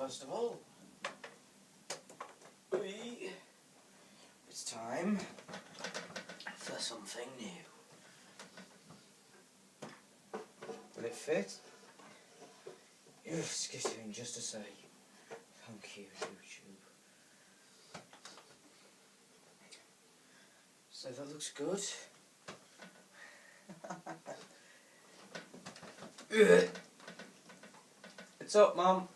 first of all. It's time for something new. Will it fit? Yes, skittering just to say thank you, YouTube. So that looks good. What's up, Mum?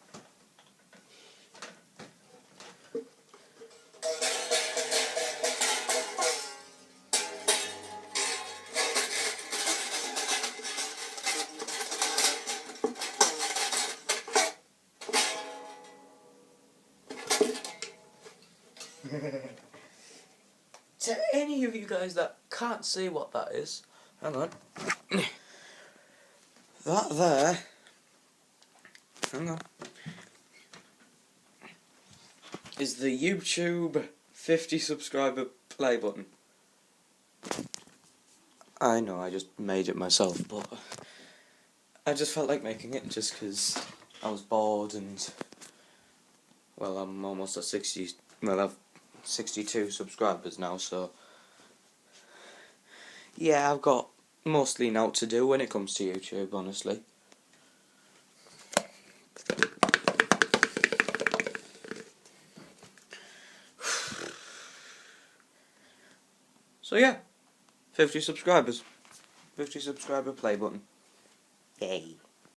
To any of you guys that can't see what that is, hang on. That there, hang on, is the YouTube 50 subscriber play button. I know, I just made it myself, but I just felt like making it just because I was bored and, well, I'm almost at 60, well, I've 62 subscribers now, so yeah, I've got mostly now to do when it comes to YouTube, honestly. So yeah, 50 subscribers. 50 subscriber play button. Yay.